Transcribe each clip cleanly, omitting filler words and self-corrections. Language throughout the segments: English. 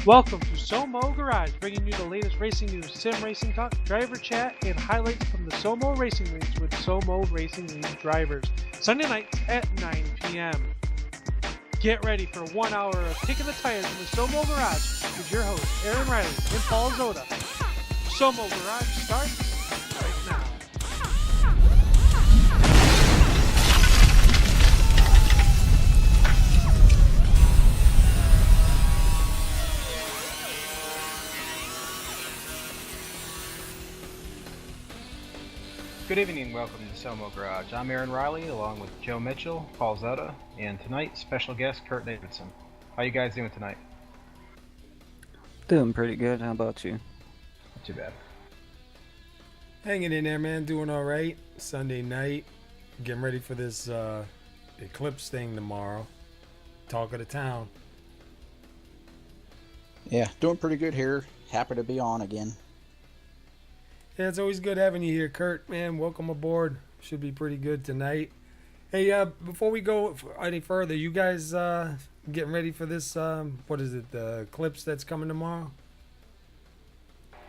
Welcome to SoMo Garage, bringing you the latest racing news, sim racing talk, driver chat, and highlights from the SoMo Racing Leagues with SoMo Racing League drivers. Sunday nights at 9 p.m. Get ready for 1 hour of kicking the tires in the SoMo Garage with your hosts Aaron Reilley and Paul Zotta. SoMo Garage starts right now. Good evening and welcome to SoMo Garage. I'm Aaron Reilley along with Joe Mitchell, Paul Zotta, and tonight special guest Kurt Davidson. How you guys doing tonight? Doing pretty good. How about you? Not too bad. Hanging in there, man. Doing all right. Sunday night. Getting ready for this eclipse thing tomorrow. Talk of the town. Yeah, doing pretty good here. Happy to be on again. Yeah, it's always good having you here, Kurt. Man, welcome aboard. Should be pretty good tonight. Hey, before we go any further, you guys getting ready for this, what is it, the eclipse that's coming tomorrow?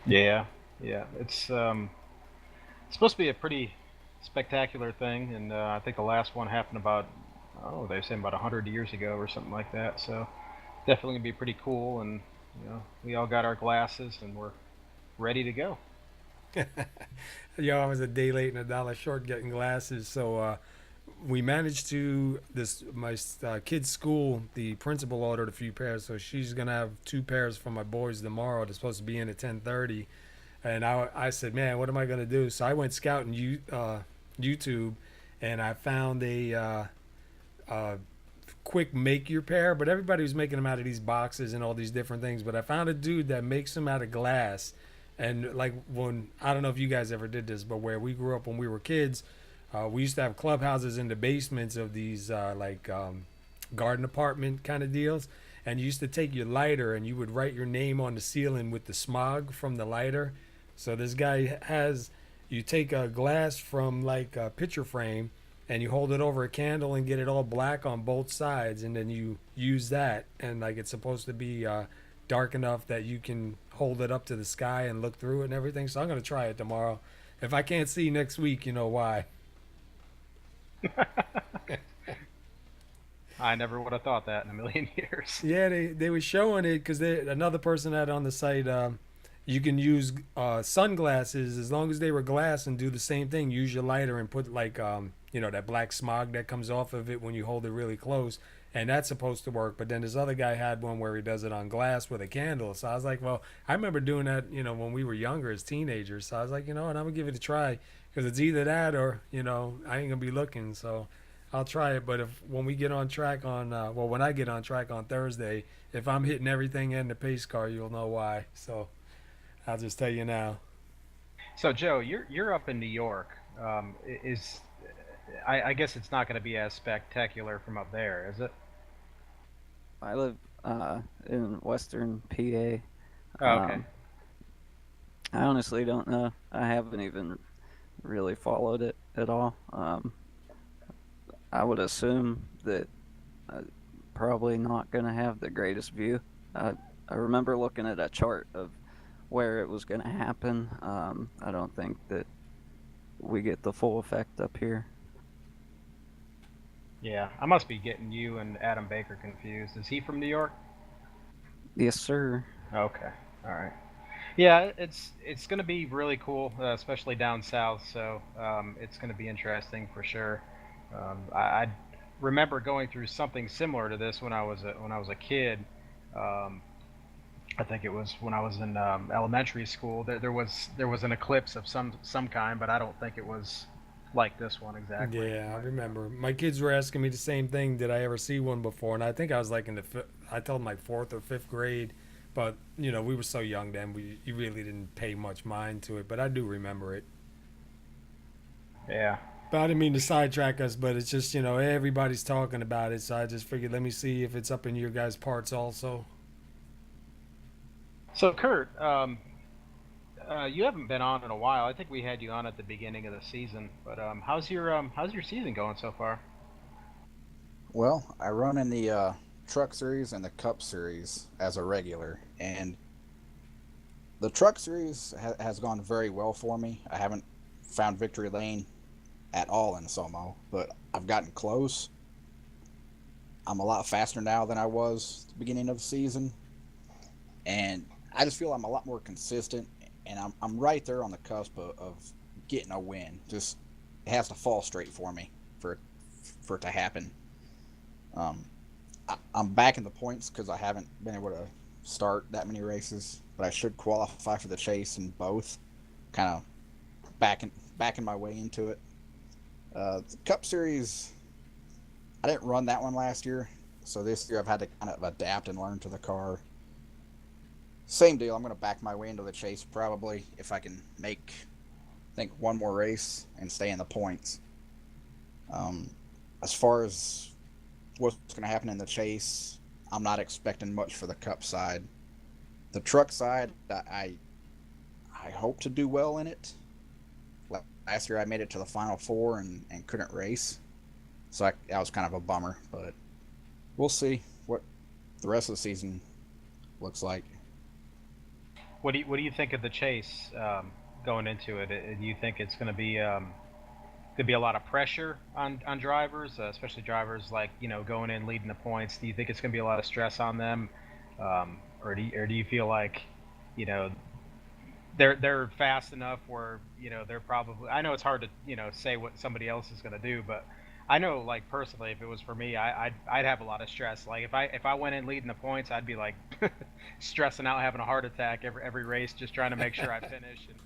Yeah. It's supposed to be a pretty spectacular thing, and I think the last one happened about, they say about 100 years ago or something like that, so definitely going to be pretty cool, and, we all got our glasses, and we're ready to go. Yo, I was a day late and a dollar short getting glasses, so we managed to my kid's school, the principal ordered a few pairs, so she's gonna have 2 pairs for my boys tomorrow. They're supposed to be in at 10:30, and I said, man, what am I gonna do? So I went scouting YouTube, and I found a quick make your pair, but everybody was making them out of these boxes and all these different things, but I found a dude that makes them out of glass. And like when, I don't know if you guys ever did this, but where we grew up when we were kids, we used to have clubhouses in the basements of these garden apartment kind of deals. And you used to take your lighter and you would write your name on the ceiling with the smog from the lighter. So this guy you take a glass from like a picture frame and you hold it over a candle and get it all black on both sides. And then you use that, and like it's supposed to be dark enough that you can hold it up to the sky and look through it and everything. So I'm going to try it tomorrow. If I can't see next week, you know why. I never would have thought that in a million years. Yeah, they were showing it because another person had on the site, you can use sunglasses as long as they were glass and do the same thing. Use your lighter and put like, that black smog that comes off of it when you hold it really close. And that's supposed to work. But then this other guy had one where he does it on glass with a candle. So I was like, well, I remember doing that, when we were younger as teenagers. So I was like, and I'm going to give it a try. Because it's either that or, I ain't going to be looking. So I'll try it. But when we get on track when I get on track on Thursday, if I'm hitting everything in the pace car, you'll know why. So I'll just tell you now. So Joe, you're up in New York. I guess it's not going to be as spectacular from up there, is it? I live in Western PA. Oh, okay. I honestly don't know. I haven't even really followed it at all. I would assume that probably not going to have the greatest view. I remember looking at a chart of where it was going to happen. I don't think that we get the full effect up here. Yeah, I must be getting you and Adam Baker confused. Is he from New York? Yes, sir. Okay, all right. Yeah, it's going to be really cool, especially down south. So it's going to be interesting for sure. I remember going through something similar to this when I was a kid. I think it was when I was in elementary school. There was an eclipse of some kind, but I don't think it was like this one exactly. Yeah, I remember. My kids were asking me the same thing. Did I ever see one before? And I think I was like I told them like 4th or 5th grade. But, we were so young then, you really didn't pay much mind to it. But I do remember it. Yeah. But I didn't mean to sidetrack us, but it's just, everybody's talking about it. So I just figured, let me see if it's up in your guys' parts also. So, Kurt, you haven't been on in a while. I think we had you on at the beginning of the season. But how's your season going so far? Well, I run in the Truck Series and the Cup Series as a regular, and the Truck Series has gone very well for me. I haven't found victory lane at all in SoMo, but I've gotten close. I'm a lot faster now than I was at the beginning of the season, and I just feel I'm a lot more consistent, and I'm right there on the cusp of getting a win. Just it has to fall straight for me for it to happen. I'm back in the points because I haven't been able to start that many races, but I should qualify for the chase in both. Kind of backing my way into it. The Cup Series, I didn't run that one last year, so this year I've had to kind of adapt and learn to the car. Same deal. I'm going to back my way into the chase probably if I can make, I think, one more race and stay in the points. As far as what's going to happen in the chase, I'm not expecting much for the Cup side. The truck side, I hope to do well in it. Last year I made it to the Final Four and couldn't race, so that was kind of a bummer. But we'll see what the rest of the season looks like. What do you think of the chase going into it? Do you think it's going to be could be a lot of pressure on drivers, especially drivers like going in leading the points? Do you think it's going to be a lot of stress on them, or do you feel like they're fast enough where they're probably, I know it's hard to say what somebody else is going to do, but I know, like, personally, if it was for me, I'd have a lot of stress. Like if I went in leading the points, I'd be like stressing out, having a heart attack every race, just trying to make sure I finish and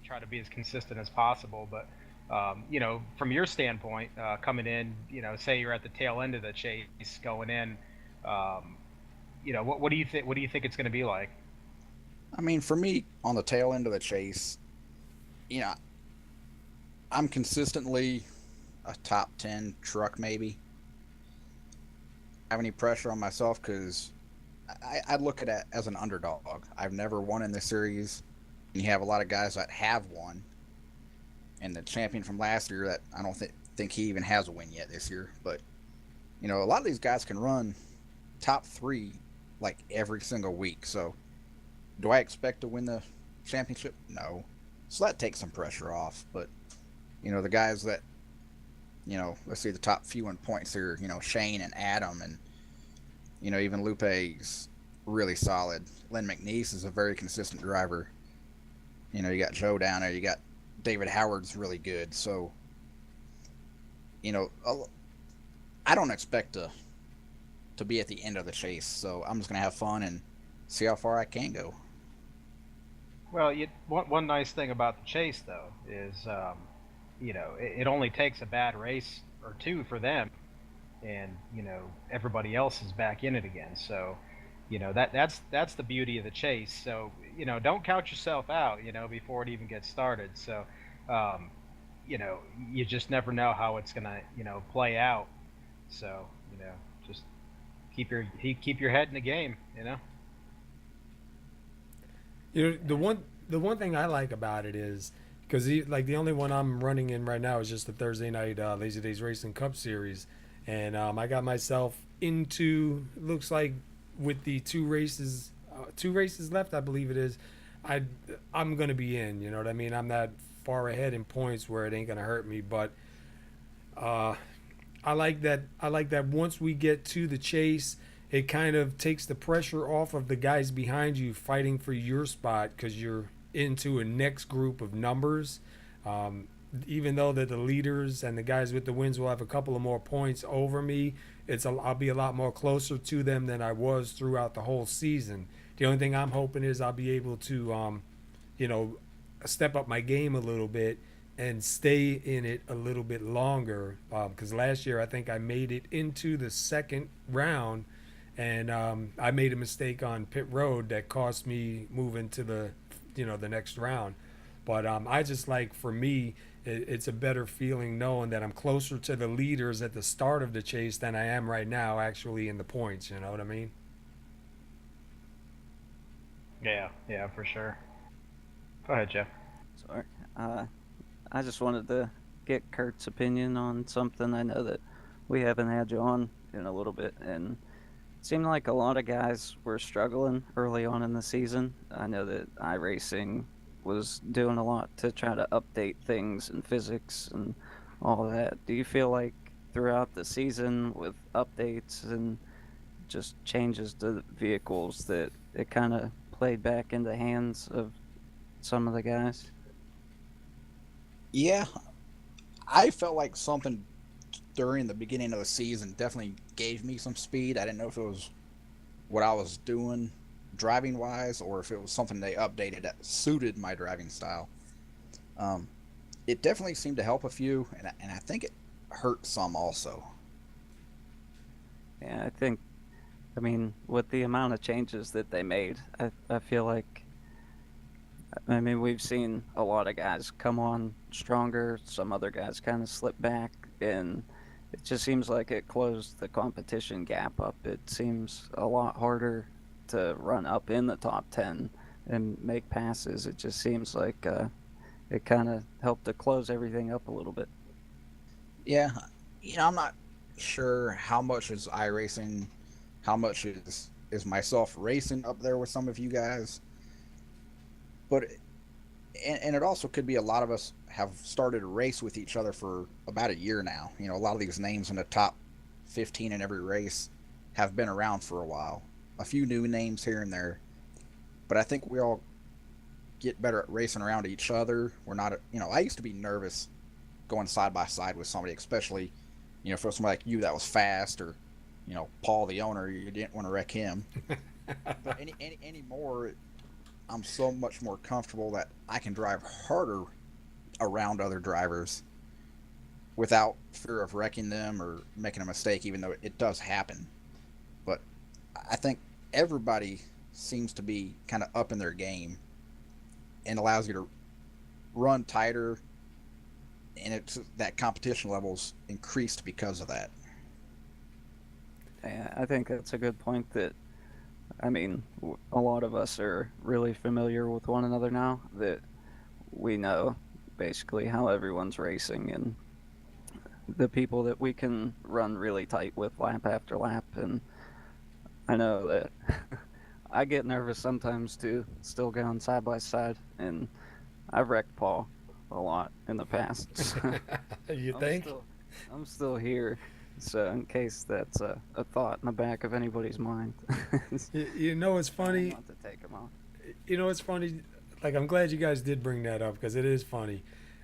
try to be as consistent as possible. But from your standpoint, coming in, say you're at the tail end of the chase going in, what do you think? What do you think it's going to be like? I mean, for me, on the tail end of the chase, I'm consistently a top 10 truck, maybe. I have any pressure on myself because I look at it as an underdog. I've never won in this series. And you have a lot of guys that have won. And the champion from last year, that I don't think he even has a win yet this year. But, a lot of these guys can run top 3 like every single week. So, do I expect to win the championship? No. So that takes some pressure off. But, the guys that, let's see the top few in points here, Shane and Adam and, even Lupe's really solid. Len McNeese is a very consistent driver. You got Joe down there. You got David Howard's really good. So, I don't expect to be at the end of the chase. So I'm just going to have fun and see how far I can go. Well, one nice thing about the chase, though, is, it only takes a bad race or two for them, and, everybody else is back in it again. So, that's the beauty of the chase. So, don't count yourself out, before it even gets started. So, you just never know how it's going to, play out. So, just keep your head in the game, The one thing I like about it is because the only one I'm running in right now is just the Thursday night Lazy Days Racing Cup Series, and I got myself into, looks like, with the two races left, I believe it is. I'm gonna be in. You know what I mean? I'm that far ahead in points where it ain't gonna hurt me. But I like that once we get to the chase, it kind of takes the pressure off of the guys behind you fighting for your spot because you're into a next group of numbers. Even though that the leaders and the guys with the wins will have a couple of more points over me, I'll be a lot more closer to them than I was throughout the whole season. The only thing I'm hoping is I'll be able to, step up my game a little bit and stay in it a little bit longer. Because last year I think I made it into the second round, and I made a mistake on pit road that cost me moving to the next round. But I just like, for me, it's a better feeling knowing that I'm closer to the leaders at the start of the chase than I am right now actually in the points. You know what I mean? Yeah, for sure. Go ahead, Jeff. Sorry. I just wanted to get Kurt's opinion on something. I know that we haven't had you on in a little bit, and it seemed like a lot of guys were struggling early on in the season. I know that iRacing was doing a lot to try to update things and physics and all of that. Do you feel like throughout the season with updates and just changes to the vehicles that it kind of played back in the hands of some of the guys? Yeah, I felt like something during the beginning of the season definitely gave me some speed. I didn't know if it was what I was doing driving wise or if it was something they updated that suited my driving style. Um, it definitely seemed to help a few, and I think it hurt some also. Yeah, I mean, with the amount of changes that they made, I feel like, I mean, we've seen a lot of guys come on stronger, some other guys kind of slip back, and it just seems like it closed the competition gap up. It seems a lot harder to run up in the top 10 and make passes. It just seems like it kind of helped to close everything up a little bit. Yeah, I'm not sure how much is iRacing, how much is myself racing up there with some of you guys, but and it also could be a lot of us have started a race with each other for about a year now. A lot of these names in the top 15 in every race have been around for a while. A few new names here and there, but I think we all get better at racing around each other. We're not, I used to be nervous going side by side with somebody, especially, for somebody like you that was fast, or, Paul the owner, you didn't want to wreck him. But anymore, I'm so much more comfortable that I can drive harder around other drivers without fear of wrecking them or making a mistake, even though it does happen. But I think everybody seems to be kind of up in their game and allows you to run tighter, and it's that competition level's increased because of that. Yeah, I think that's a good point. That, I mean, a lot of us are really familiar with one another now, that we know basically how everyone's racing and the people that we can run really tight with lap after lap. And I know that I get nervous sometimes too, still going side by side, and I've wrecked Paul a lot in the past. You I'm think? I'm still here, so in case that's a thought in the back of anybody's mind. You know, it's funny. Not to take him off. It's funny. Like, I'm glad you guys did bring that up, because it is funny.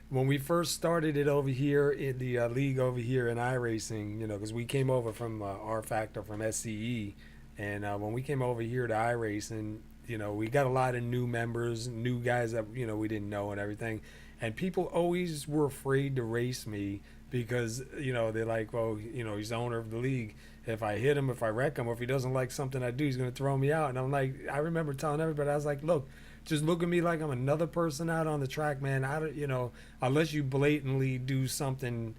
When we first started it over here in the league over here in iRacing, because we came over from R Factor from SCE, and when we came over here to iRacing, we got a lot of new members, new guys that we didn't know and everything, and people always were afraid to race me because they're like, well, he's the owner of the league. If I hit him, if I wreck him, or if he doesn't like something I do, he's gonna throw me out. And I'm like, I remember telling everybody, I was like, look, just look at me like I'm another person out on the track, man. I don't, unless you blatantly do something,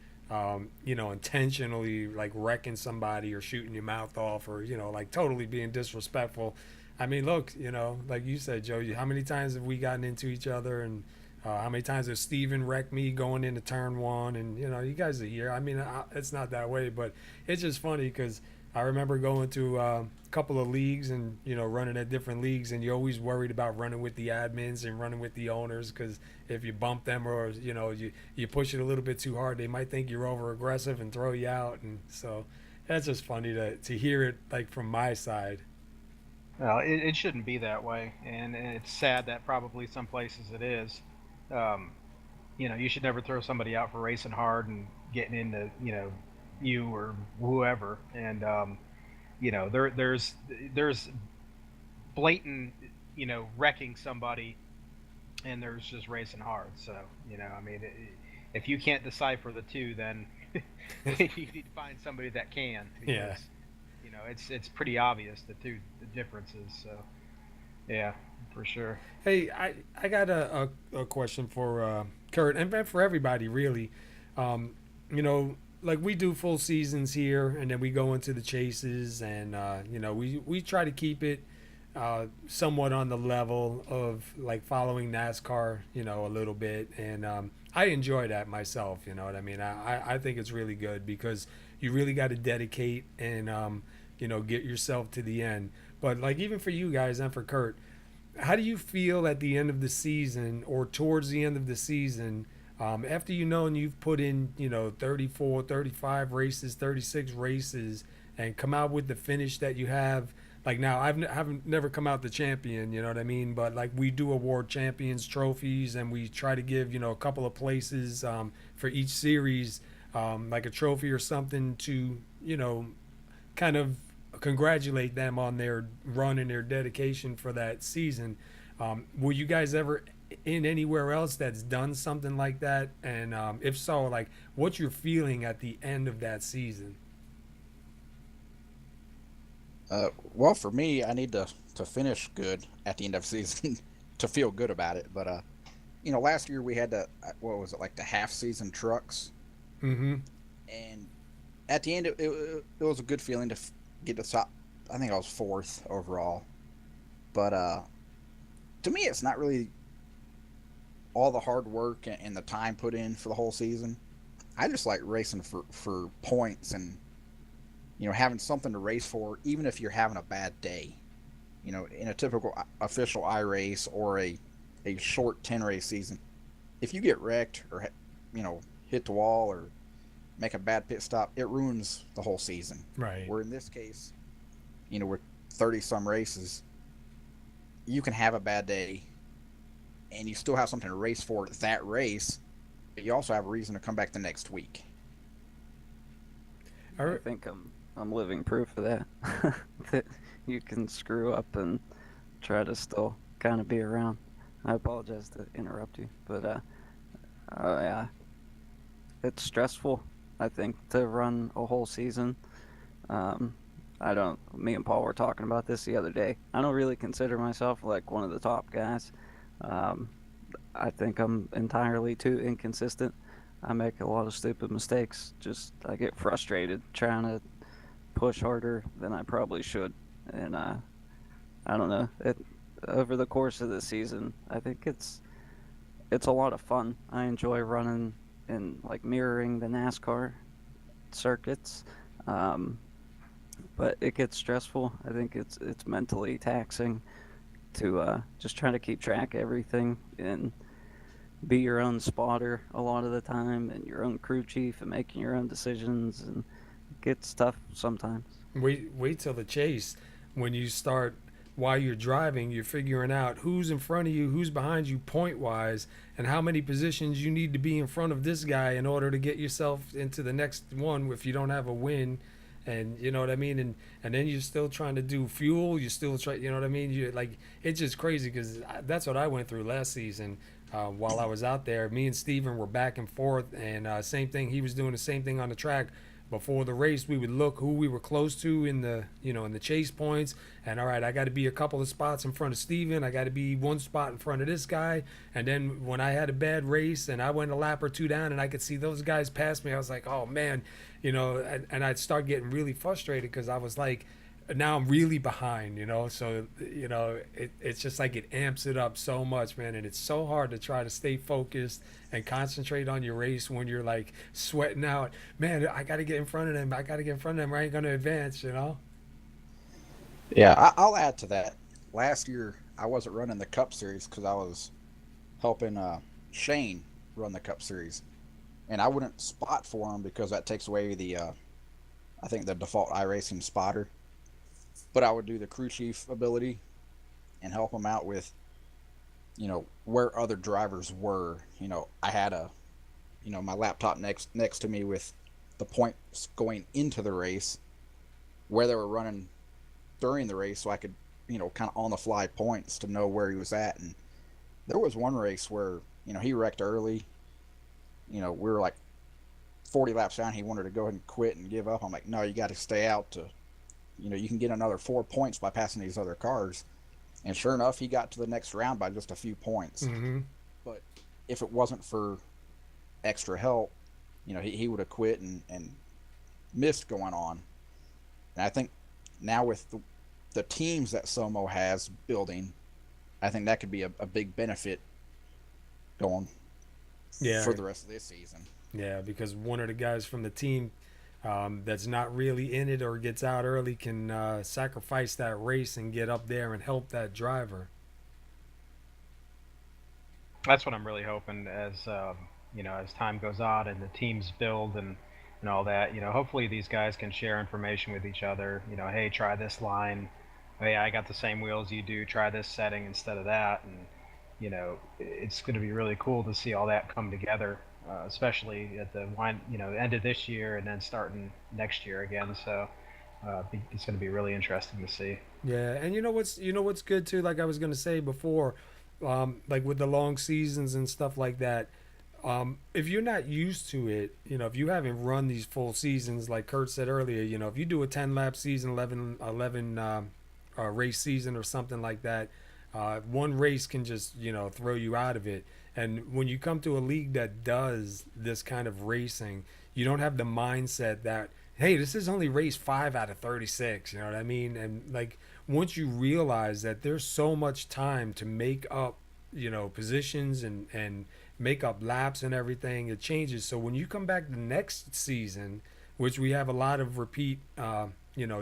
intentionally, like wrecking somebody or shooting your mouth off, or like totally being disrespectful. I mean, look, like you said, Joe, how many times have we gotten into each other, and how many times has Steven wrecked me going into turn one? And you guys are here. I mean, it's not that way, but it's just funny because I remember going to a couple of leagues and running at different leagues, and you're always worried about running with the admins and running with the owners, because if you bump them, or you push it a little bit too hard, they might think you're over aggressive and throw you out. And so that's just funny to hear it, like, from my side. Well, it shouldn't be that way, and it's sad that probably some places it is. You should never throw somebody out for racing hard and getting into you or whoever. And there's blatant wrecking somebody, and there's just racing hard. So I mean, if you can't decipher the two, then you need to find somebody that can. Because, Yeah. It's pretty obvious the differences. So yeah, for sure. Hey, I got a question for Kurt, and for everybody, really. Like, we do full seasons here, and then we go into the chases, and we try to keep it somewhat on the level of, like, following NASCAR, a little bit, and I enjoy that myself. You know what I mean? I think it's really good because you really got to dedicate and get yourself to the end. But like even for you guys and for Kurt, how do you feel at the end of the season or towards the end of the season, after and you've put in 34, 35 races, 36 races, and come out with the finish that you have? Like now, haven't never come out the champion, you know what I mean? But like we do award champions trophies, and we try to give a couple of places for each series, like a trophy or something to kind of congratulate them on their run and their dedication for that season. Were you guys ever in anywhere else that's done something like that? And if so, like what's your feeling at the end of that season? Well, for me, I need to finish good at the end of the season to feel good about it. But last year we had what was it, like the half season trucks, Mm-hmm. and at the end it was a good feeling to get to top. I think I was fourth overall, but to me, it's not really all the hard work and the time put in for the whole season. I just like racing for points and having something to race for, even if you're having a bad day. In a typical official I race or a short 10 race season, if you get wrecked or hit the wall or make a bad pit stop, it ruins the whole season. Right. Where in this case, with 30 some races, you can have a bad day and you still have something to race for that race, but you also have a reason to come back the next week. I think I'm living proof of that. That you can screw up and try to still kind of be around. I apologize to interrupt you, but yeah, it's stressful, I think, to run a whole season. Me and Paul were talking about this the other day. I don't really consider myself like one of the top guys. I think I'm entirely too inconsistent. I make a lot of stupid mistakes. I get frustrated trying to push harder than I probably should. And I don't know. Over the course of the season, I think it's a lot of fun. I enjoy running and like mirroring the NASCAR circuits. But it gets stressful. I think it's mentally taxing to just try to keep track of everything and be your own spotter a lot of the time and your own crew chief and making your own decisions, and it gets tough sometimes. Wait till the chase. When you start, while you're driving, you're figuring out who's in front of you, who's behind you point wise, and how many positions you need to be in front of this guy in order to get yourself into the next one if you don't have a win. And you know what I mean, and then you're still trying to do fuel. You're still trying, you know what I mean. You like, it's just crazy because that's what I went through last season. While I was out there, me and Steven were back and forth, and same thing. He was doing the same thing on the track. Before the race, we would look who we were close to in the chase points, and all right, I got to be a couple of spots in front of Steven. I got to be one spot in front of this guy. And then when I had a bad race and I went a lap or two down and I could see those guys pass me, I was like, oh man, and I'd start getting really frustrated because I was like, now I'm really behind, so it's just like it amps it up so much, man. And it's so hard to try to stay focused and concentrate on your race when you're like sweating out, man. I gotta get in front of them, or I ain't gonna advance. Yeah, I'll add to that. Last year I wasn't running the Cup Series because I was helping Shane run the Cup Series, and I wouldn't spot for him because that takes away the I think the default iRacing spotter. But I would do the crew chief ability and help them out with, where other drivers were. I had my laptop next to me with the points going into the race, where they were running during the race, so I could, kind of on the fly points to know where he was at. And there was one race where, he wrecked early. We were like 40 laps down. He wanted to go ahead and quit and give up. I'm like, no, you got to stay out to. You can get another 4 points by passing these other cars. And sure enough, he got to the next round by just a few points. Mm-hmm. But if it wasn't for extra help, he would have quit and missed going on. And I think now with the teams that SoMo has building, I think that could be a big benefit going for the rest of this season. Yeah, because one of the guys from the team that's not really in it or gets out early can sacrifice that race and get up there and help that driver. That's what I'm really hoping as as time goes on and the teams build and all that. Hopefully these guys can share information with each other. Hey, try this line. Hey, I got the same wheels you do. Try this setting instead of that, and it's going to be really cool to see all that come together, especially at the end of this year and then starting next year again. So it's going to be really interesting to see. Yeah, and you know what's good too. Like I was gonna say before, like with the long seasons and stuff like that. If you're not used to it, if you haven't run these full seasons, like Kurt said earlier, if you do a 10 lap season, 11 race season or something like that, one race can just, throw you out of it. And when you come to a league that does this kind of racing, you don't have the mindset that, hey, this is only race 5 out of 36. You know what I mean? And like, once you realize that there's so much time to make up, positions and make up laps and everything, it changes. So when you come back the next season, which we have a lot of repeat,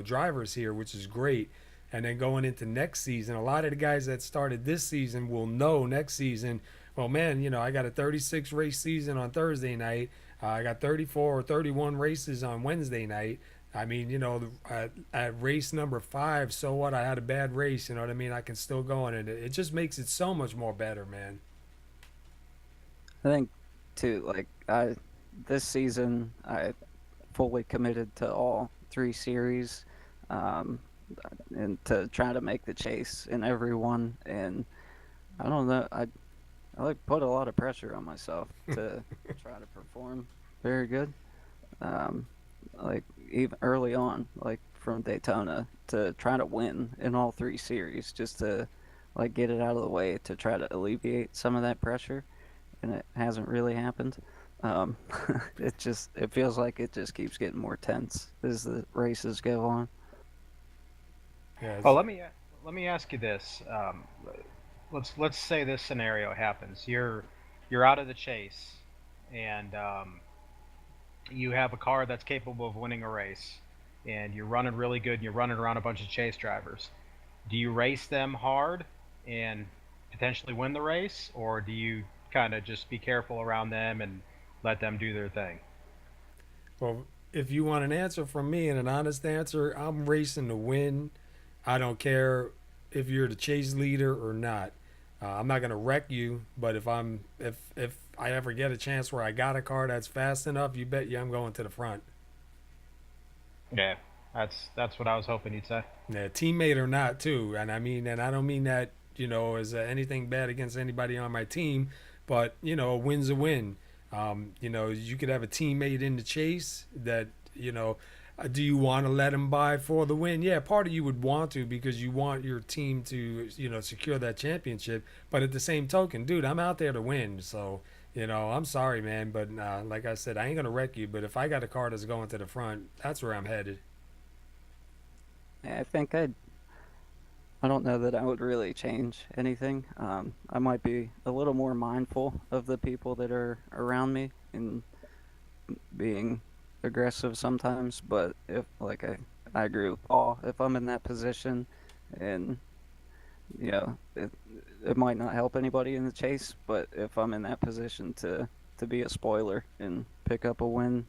drivers here, which is great. And then going into next season, a lot of the guys that started this season will know next season, well, man, I got a 36 race season on Thursday night. I got 34 or 31 races on Wednesday night. I mean, at race number 5, so what? I had a bad race, you know what I mean? I can still go on it. It just makes it so much more better, man. I think too, like this season, I fully committed to all 3 series, um, and to try to make the chase in every one. And I don't know, I like put a lot of pressure on myself to try to perform very good. Um, like even early on, like from Daytona, to try to win in all 3 series, just to like get it out of the way to try to alleviate some of that pressure, and it hasn't really happened. Um, it feels like it just keeps getting more tense as the races go on. Yeah, Well, let me ask you this. Let's say this scenario happens. You're out of the chase, and you have a car that's capable of winning a race, and you're running really good, and you're running around a bunch of chase drivers. Do you race them hard and potentially win the race, or do you kind of just be careful around them and let them do their thing? well, if you want an answer from me and an honest answer, I'm racing to win. I don't care if you're the chase leader or not. I'm not gonna wreck you, but if I ever get a chance where I got a car that's fast enough, you bet you I'm going to the front. Yeah, that's what I was hoping you'd say. Yeah, teammate or not, too. And and I don't mean that as anything bad against anybody on my team, but a win's a win. You could have a teammate in the chase that do you want to let him by for the win? Yeah, part of you would want to because you want your team to, secure that championship. But at the same token, dude, I'm out there to win. So, I'm sorry, man. But like I said, I ain't going to wreck you. But if I got a car that's going to the front, that's where I'm headed. Yeah, I don't know that I would really change anything. I might be a little more mindful of the people that are around me and being aggressive sometimes, but if like I agree with Paul, if I'm in that position and it might not help anybody in the chase, but if I'm in that position to be a spoiler and pick up a win,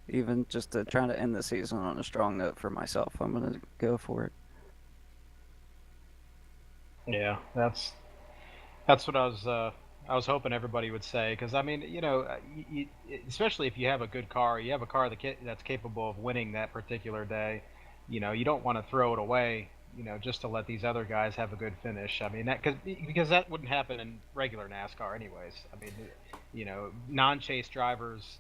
even just to try to end the season on a strong note for myself, I'm gonna go for it. Yeah, that's what I was hoping everybody would say, because I mean, especially if you have a good car, you have a car that's capable of winning that particular day. You don't want to throw it away, just to let these other guys have a good finish. I mean, because that wouldn't happen in regular NASCAR, anyways. I mean, non-chase drivers,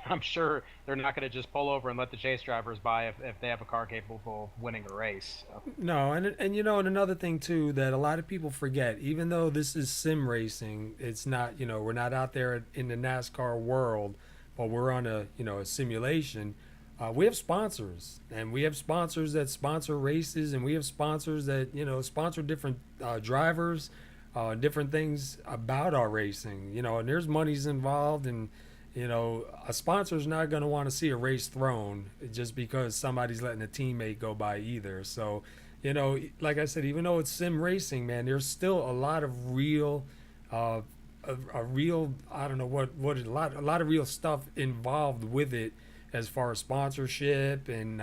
I'm sure they're not going to just pull over and let the chase drivers by if they have a car capable of winning a race. So. No, and another thing too that a lot of people forget, even though this is sim racing, it's not, we're not out there in the NASCAR world, but we're on a simulation. We have sponsors, and we have sponsors that sponsor races, and we have sponsors that sponsor different drivers, different things about our racing. And there's monies involved, and a sponsor's not going to want to see a race thrown just because somebody's letting a teammate go by either. So, like I said, even though it's sim racing, man, there's still a lot of real, uh, a real, I don't know what a lot of real stuff involved with it as far as sponsorship and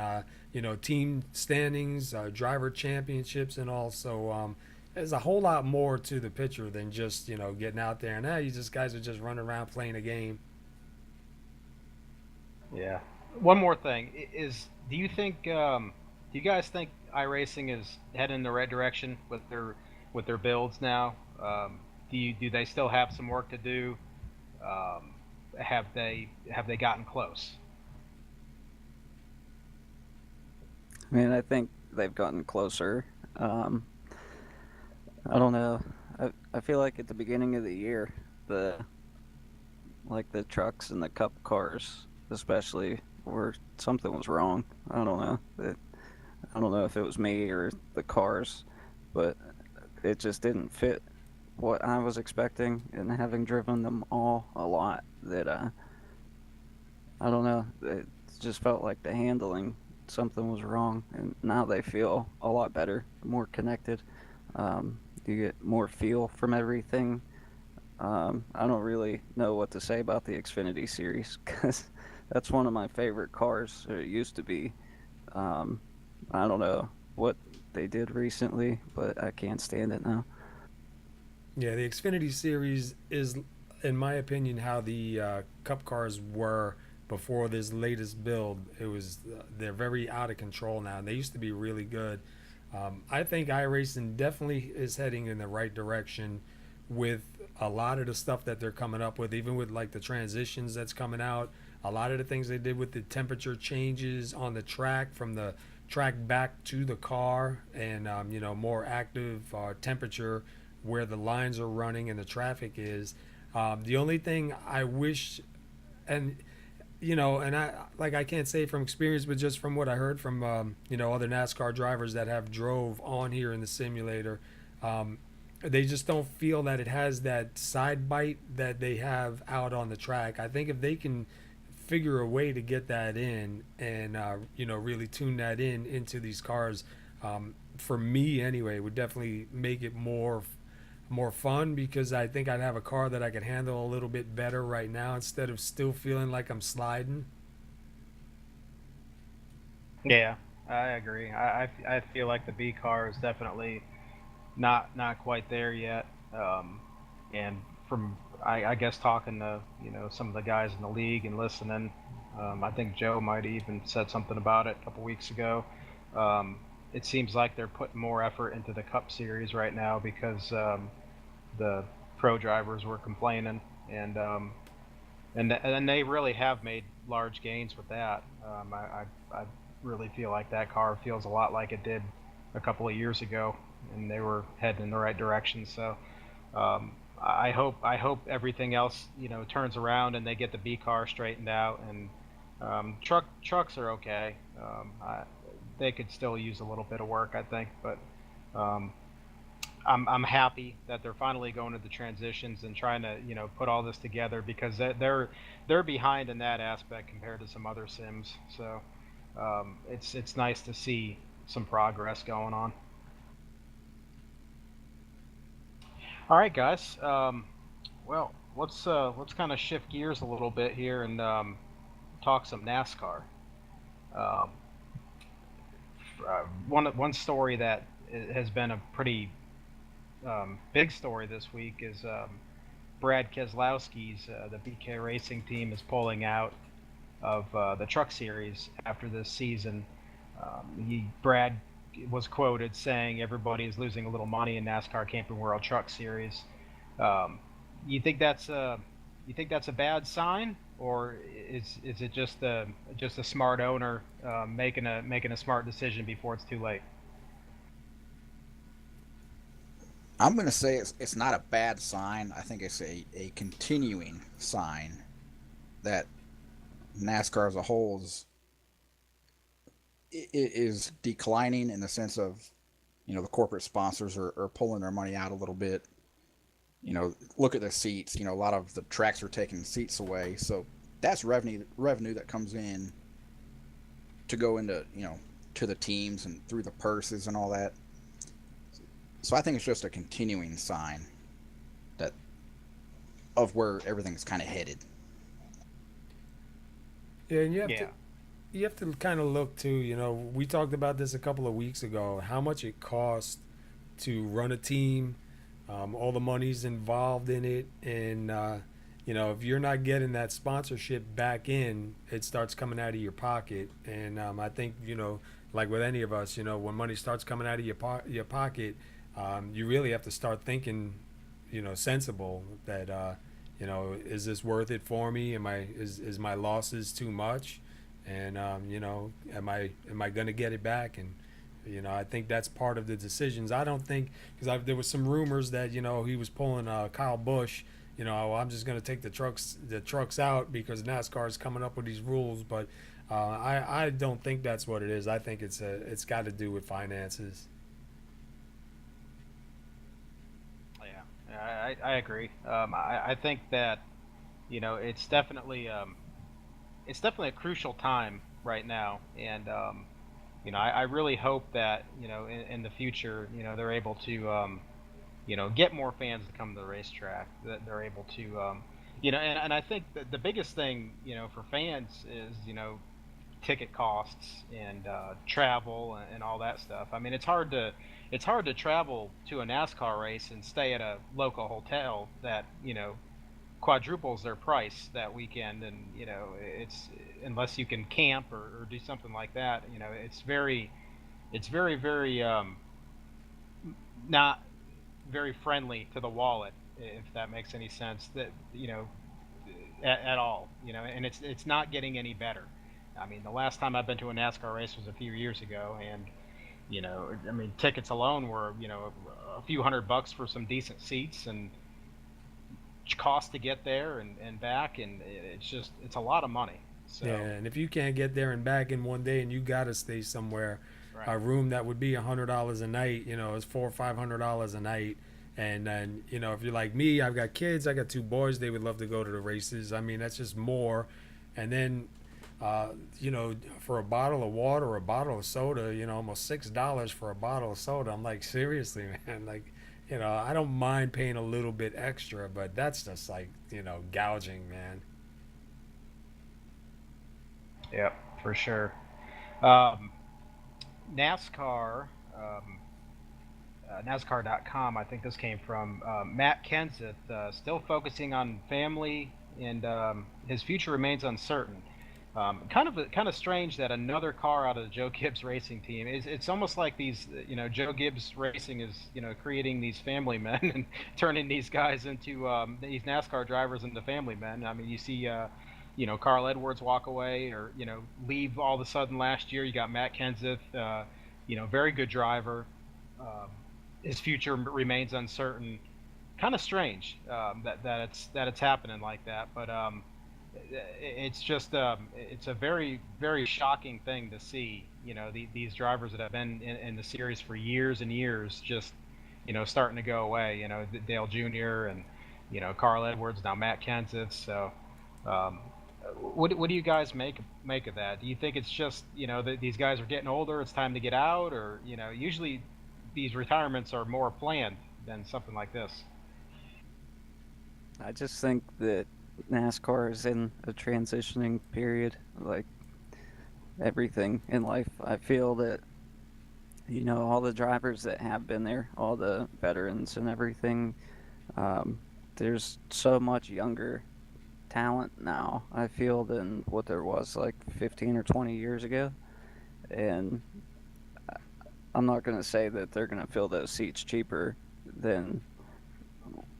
team standings, driver championships, and also there's a whole lot more to the picture than just getting out there and you just guys are just running around playing a game. Yeah. One more thing is, do you guys think iRacing is heading in the right direction with their builds now? Do they still have some work to do? Um, have they gotten close? I mean, I think they've gotten closer. Um, I don't know. I feel like at the beginning of the year, the the trucks and the cup cars, especially, were something was wrong. I don't know. I don't know if it was me or the cars, but it just didn't fit what I was expecting. And having driven them all a lot, that I don't know. It just felt like the handling, something was wrong, and now they feel a lot better, more connected. You get more feel from everything. I don't really know what to say about the Xfinity series because that's one of my favorite cars. Or it used to be. Um, I don't know what they did recently, but I can't stand it now. Yeah, the Xfinity series is, in my opinion, how the Cup cars were before this latest build. They're very out of control now. They used to be really good. I think iRacing definitely is heading in the right direction with a lot of the stuff that they're coming up with, even with like the transitions that's coming out. A lot of the things they did with the temperature changes on the track from the track back to the car, and more active temperature where the lines are running and the traffic is. The only thing I wish, and and I can't say from experience, but just from what I heard from other NASCAR drivers that have drove on here in the simulator, um, they just don't feel that it has that side bite that they have out on the track. I think if they can figure a way to get that in and really tune that in into these cars, for me anyway, would definitely make it more fun because I think I'd have a car that I could handle a little bit better right now instead of still feeling like I'm sliding. Yeah, I agree. I feel like the B car is definitely not quite there yet. And from I guess talking to some of the guys in the league and listening, I think Joe might have even said something about it a couple weeks ago. Um, it seems like they're putting more effort into the Cup Series right now because the pro drivers were complaining, and and they really have made large gains with that. I really feel like that car feels a lot like it did a couple of years ago, and they were heading in the right direction. So I hope everything else turns around and they get the B car straightened out, and trucks are okay. They could still use a little bit of work, I think, but um, I'm happy that they're finally going to the transitions and trying to put all this together because they're behind in that aspect compared to some other sims. So it's nice to see some progress going on. All right, guys. Well, let's kind of shift gears a little bit here and talk some NASCAR. Um, one story that has been a pretty big story this week is Brad Keselowski's the BK Racing team is pulling out of the Truck Series after this season. Brad was quoted saying everybody is losing a little money in NASCAR Camping World Truck Series. Um, you think that's a bad sign, or is it just a smart owner making a smart decision before it's too late? I'm going to say it's not a bad sign. I think it's a continuing sign that NASCAR as a whole is declining in the sense of, the corporate sponsors are pulling their money out a little bit. Look at the seats. A lot of the tracks are taking seats away. So that's revenue that comes in to go into, to the teams and through the purses and all that. So I think it's just a continuing sign that of where everything's kind of headed. Yeah, and Yeah. you have to kind of look too. We talked about this a couple of weeks ago. How much it costs to run a team, all the money's involved in it, and if you're not getting that sponsorship back in, it starts coming out of your pocket. And I think like with any of us, when money starts coming out of your pocket, you really have to start thinking, sensible that is this worth it for me? Is my losses too much? And am I going to get it back? And I think that's part of the decisions. I don't think because there was some rumors that he was pulling Kyle Busch. Well, I'm just going to take the trucks out because NASCAR is coming up with these rules. But I don't think that's what it is. I think it's got to do with finances. Yeah, I agree. I think that it's definitely a crucial time right now, and I really hope that in the future they're able to get more fans to come to the racetrack. That they're able to and I think that the biggest thing for fans is ticket costs and travel and all that stuff. I mean, it's hard to travel to a NASCAR race and stay at a local hotel that quadruples their price that weekend, and it's unless you can camp or do something like that. It's very not very friendly to the wallet, if that makes any sense. That at all. And it's not getting any better. I mean, the last time I've been to a NASCAR race was a few years ago, and I mean, tickets alone were a few $100 for some decent seats, and cost to get there and back, and it's a lot of money. So Yeah, and if you can't get there and back in one day, and you got to stay somewhere, a right. room that would be $100 a night, is $400 or $500 a night. And then if you're like me, I've got kids, I got two boys, they would love to go to the races. I mean, that's just more. And then for a bottle of water or a bottle of soda, almost $6 for a bottle of soda. I'm like, seriously, man, like. I don't mind paying a little bit extra, but that's just like, gouging, man. Yep, for sure. Um, NASCAR, NASCAR.com. I think this came from Matt Kenseth, still focusing on family, and his future remains uncertain. Kind of strange that another car out of the Joe Gibbs Racing team is. It's almost like these, Joe Gibbs Racing is, creating these family men and turning these guys into these NASCAR drivers into family men. I mean, you see, Carl Edwards walk away or leave all of a sudden last year. You got Matt Kenseth, very good driver. Um, his future remains uncertain. Kind of strange that it's happening like that, but it's just it's a very very shocking thing to see. These drivers that have been in the series for years and years just starting to go away. Dale Jr. and Carl Edwards, now Matt Kenseth. So um, what do you guys make of that? Do you think it's just that these guys are getting older, it's time to get out, or usually these retirements are more planned than something like this? I just think that NASCAR is in a transitioning period, like everything in life. I feel that, all the drivers that have been there, all the veterans and everything, um, there's so much younger talent now, I feel, than what there was like 15 or 20 years ago. And I'm not going to say that they're going to fill those seats cheaper than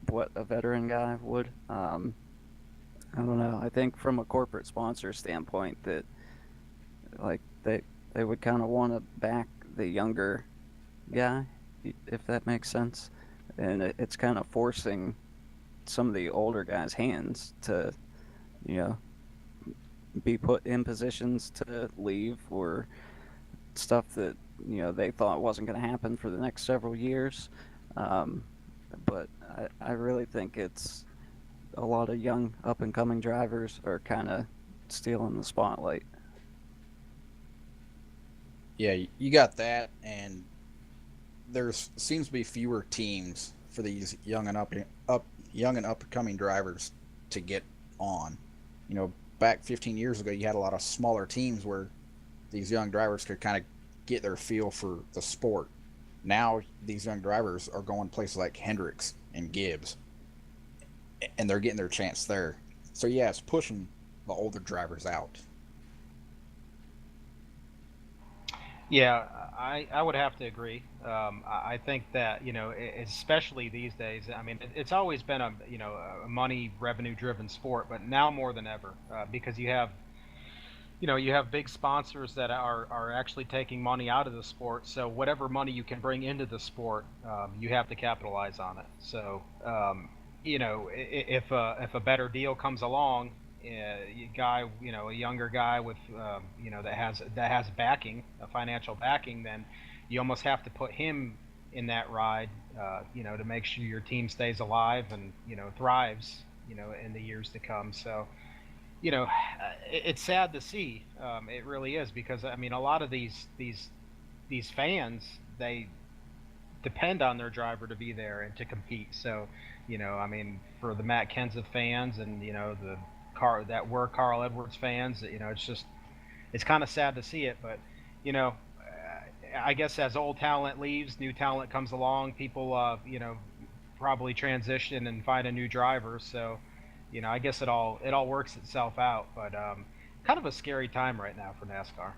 what a veteran guy would. I don't know. I think from a corporate sponsor standpoint, that like they would kind of want to back the younger guy, if that makes sense. And it's kind of forcing some of the older guys' hands to, you know, be put in positions to leave or stuff that they thought wasn't going to happen for the next several years. Um, but I really think it's a lot of young up and coming drivers are kind of stealing the spotlight. Yeah, you got that, and there's seems to be fewer teams for these young and up and coming drivers to get on. You know, back 15 years ago, you had a lot of smaller teams where these young drivers could kind of get their feel for the sport. Now these young drivers are going places like Hendricks and Gibbs, and they're getting their chance there. So yeah, it's pushing the older drivers out. Yeah, I would have to agree. I think that especially these days. I mean, it's always been a money revenue driven sport, but now more than ever, because you have big sponsors that are actually taking money out of the sport. So whatever money you can bring into the sport, you have to capitalize on it. So if a better deal comes along, a younger guy with that has backing, a financial backing, then you almost have to put him in that ride, to make sure your team stays alive and thrives, in the years to come. So it's sad to see. It really is, because I mean, a lot of these fans, they depend on their driver to be there and to compete. So, I mean, for the Matt Kenseth fans and the car that were Carl Edwards fans, it's kind of sad to see it. But you know, I guess as old talent leaves, new talent comes along. People, probably transition and find a new driver. So, I guess it all works itself out. But kind of a scary time right now for NASCAR.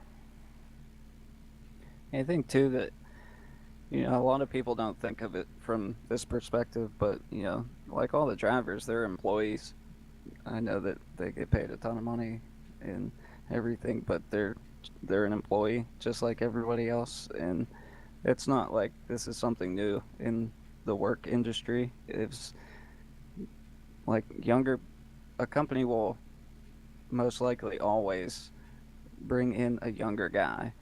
I think too that a lot of people don't think of it from this perspective, but like all the drivers, they're employees. I know that they get paid a ton of money and everything, but they're an employee just like everybody else, and it's not like this is something new in the work industry. It's like a company will most likely always bring in a younger guy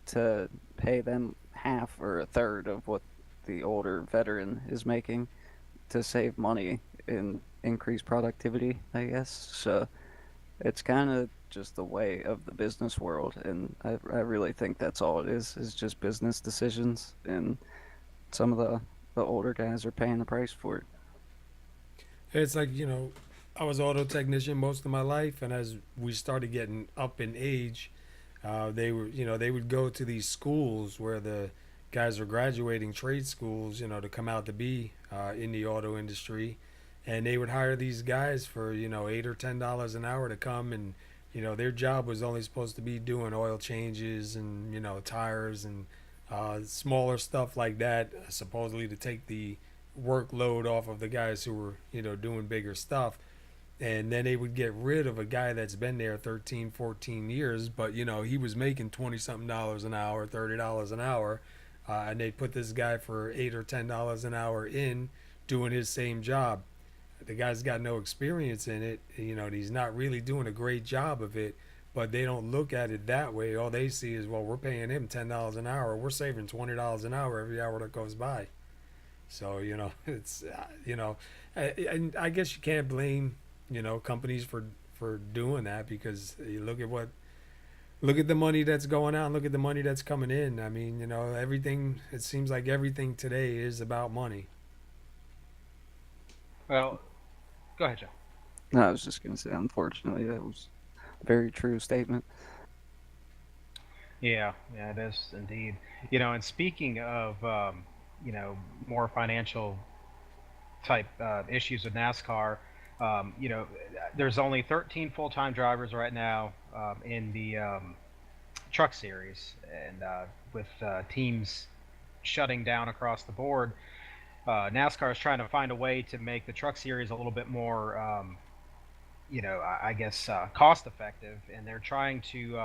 to pay them half or a third of what the older veteran is making to save money and increase productivity, I guess. So it's kind of just the way of the business world, and I really think that's all it is just business decisions, and some of the older guys are paying the price for it. It's like, I was auto technician most of my life, and as we started getting up in age, they would go to these schools where the guys are graduating trade schools, to come out to be in the auto industry, and they would hire these guys for $8 or $10 an hour to come, and their job was only supposed to be doing oil changes and tires and smaller stuff like that, supposedly to take the workload off of the guys who were doing bigger stuff. And then they would get rid of a guy that's been there 13, 14 years, but he was making 20 something dollars an hour, $30 an hour, and they put this guy for $8 or $10 an hour in doing his same job. The guy's got no experience in it. He's not really doing a great job of it, but they don't look at it that way. All they see is, well, we're paying him $10 an hour. We're saving $20 an hour every hour that goes by. So, it's, and I guess you can't blame, companies for doing that, because you look at the money that's going out and look at the money that's coming in. I mean, it seems like everything today is about money. Well, go ahead, Joe. No, I was just going to say, unfortunately, that was a very true statement. Yeah, it is indeed. And speaking of, more financial type issues with NASCAR, there's only 13 full-time drivers right now in the truck series, and with teams shutting down across the board, NASCAR is trying to find a way to make the truck series a little bit more, I guess, cost effective, and they're trying to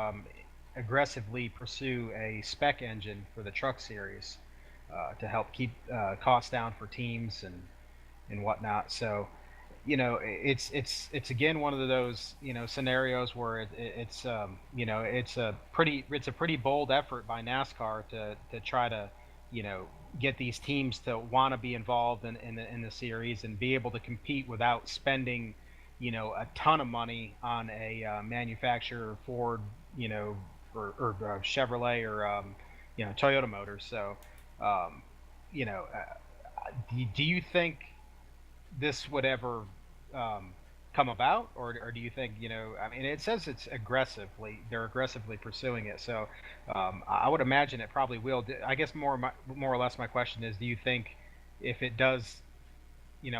aggressively pursue a spec engine for the truck series to help keep costs down for teams and whatnot. So, it's again one of those scenarios where it's it's a pretty bold effort by NASCAR to try to get these teams to want to be involved in the series and be able to compete without spending a ton of money on a manufacturer, Ford, or Chevrolet, or Toyota Motors. So, um, do you think this would ever um, come about, or do you think, I mean, it says they're aggressively pursuing it, so I would imagine it probably will. I guess more or less my question is, do you think if it does,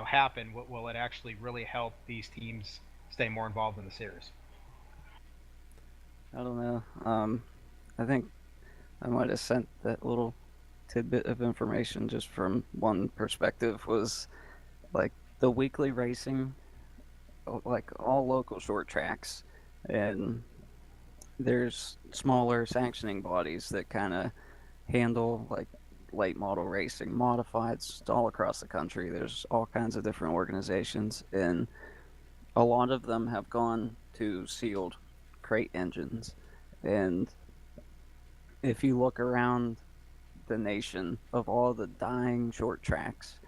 happen, will it actually really help these teams stay more involved in the series? I don't know. I think I might have sent that little tidbit of information just from one perspective was like the weekly racing, like all local short tracks, and there's smaller sanctioning bodies that kind of handle like late model racing, modifieds all across the country. There's all kinds of different organizations, and a lot of them have gone to sealed crate engines. And if you look around the nation of all the dying short tracks,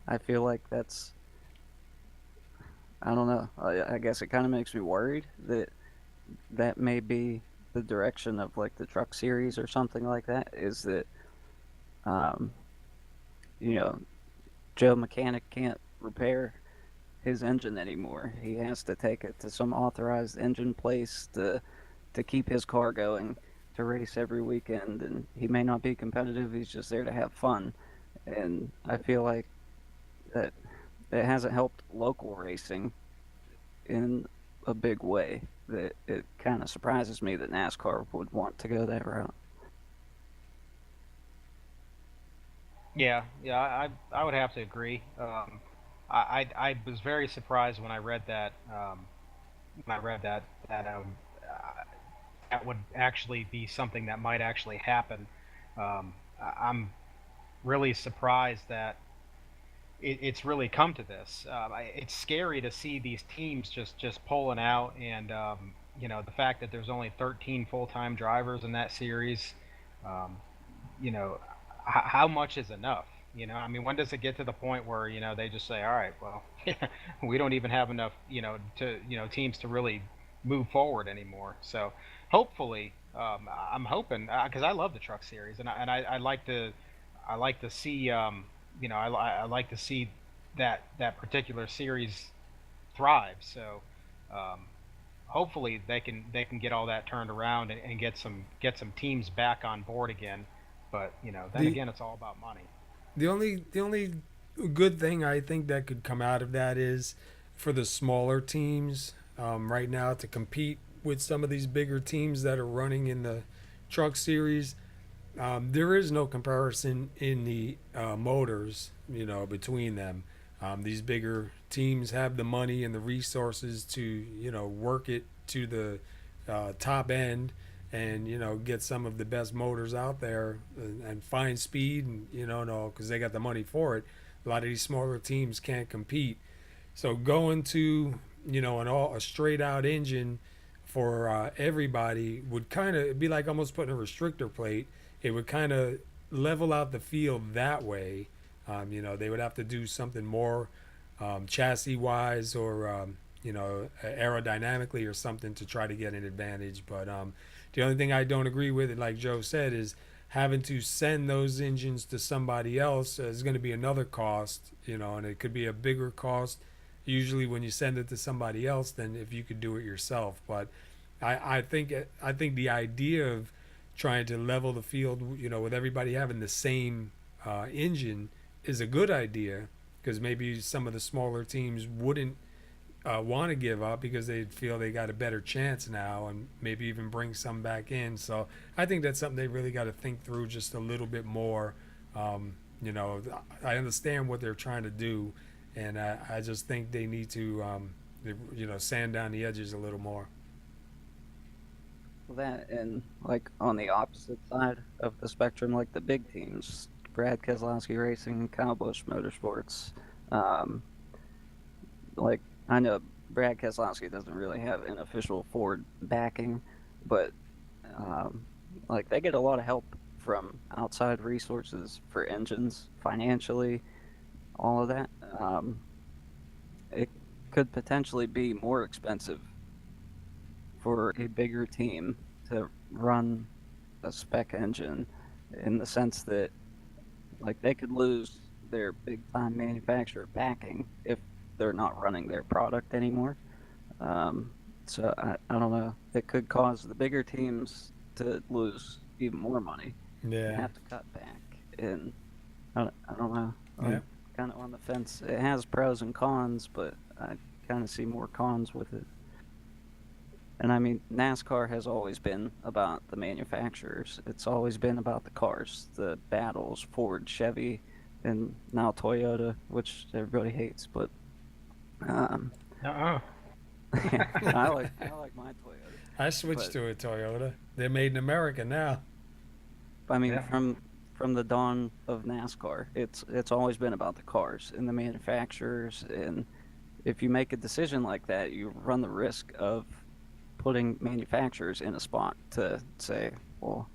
I feel like that's, I don't know, I guess it kind of makes me worried that that may be the direction of like the truck series or something like that, is that, um, you know, Joe Mechanic can't repair his engine anymore. He has to take it to some authorized engine place to keep his car going to race every weekend, and he may not be competitive. He's just there to have fun, and I feel like that it hasn't helped local racing in a big way. That it kind of surprises me that NASCAR would want to go that route. Yeah, I would have to agree. I was very surprised when I read that, uh, that would actually be something that might actually happen. I'm really surprised that it's really come to this. It's scary to see these teams just pulling out, and the fact that there's only 13 full-time drivers in that series. Um, you know, how much is enough? I mean, when does it get to the point where they just say, all right, well, we don't even have enough, teams to really move forward anymore. So hopefully, I'm hoping, because I love the truck series, and I like to see, I like to see that particular series thrive. So um, hopefully they can get all that turned around, and get some teams back on board again. But then The again, it's all about money. the only good thing I think that could come out of that is for the smaller teams right now to compete with some of these bigger teams that are running in the truck series. There is no comparison in the motors, between them. These bigger teams have the money and the resources to, work it to the top end and, get some of the best motors out there and find speed and, no, because they got the money for it. A lot of these smaller teams can't compete. So going to, a straight out engine for everybody would kind of be like almost putting a restrictor plate. It would kind of level out the field that way. They would have to do something more chassis wise or aerodynamically or something to try to get an advantage. But the only thing I don't agree with, like Joe said, is having to send those engines to somebody else is going to be another cost, and it could be a bigger cost usually when you send it to somebody else than if you could do it yourself. But I think the idea of trying to level the field, with everybody having the same engine, is a good idea because maybe some of the smaller teams wouldn't want to give up because they feel they got a better chance now and maybe even bring some back in. So I think that's something they really got to think through just a little bit more. Um, I understand what they're trying to do, and I just think they need to, sand down the edges a little more. Well, that and like on the opposite side of the spectrum, like the big teams, Brad Keselowski Racing, Kyle Busch Motorsports. Um, like I know Brad Keselowski doesn't really have an official Ford backing, but um, like they get a lot of help from outside resources for engines, financially, all of that. Um, it could potentially be more expensive for a bigger team to run a spec engine, in the sense that, like, they could lose their big time manufacturer backing if they're not running their product anymore. Um, so I don't know. It could cause the bigger teams to lose even more money and Yeah. have to cut back. And I don't know. Yeah. I'm kind of on the fence. It has pros and cons, but I kind of see more cons with it. And I mean, NASCAR has always been about the manufacturers. It's always been about the cars, the battles, Ford, Chevy, and now Toyota, which everybody hates. But um, I like my Toyota. I switched But to a Toyota. They're made in America now. I mean, Yeah. from the dawn of NASCAR, it's always been about the cars and the manufacturers. And if you make a decision like that, you run the risk of putting manufacturers in a spot to say, well,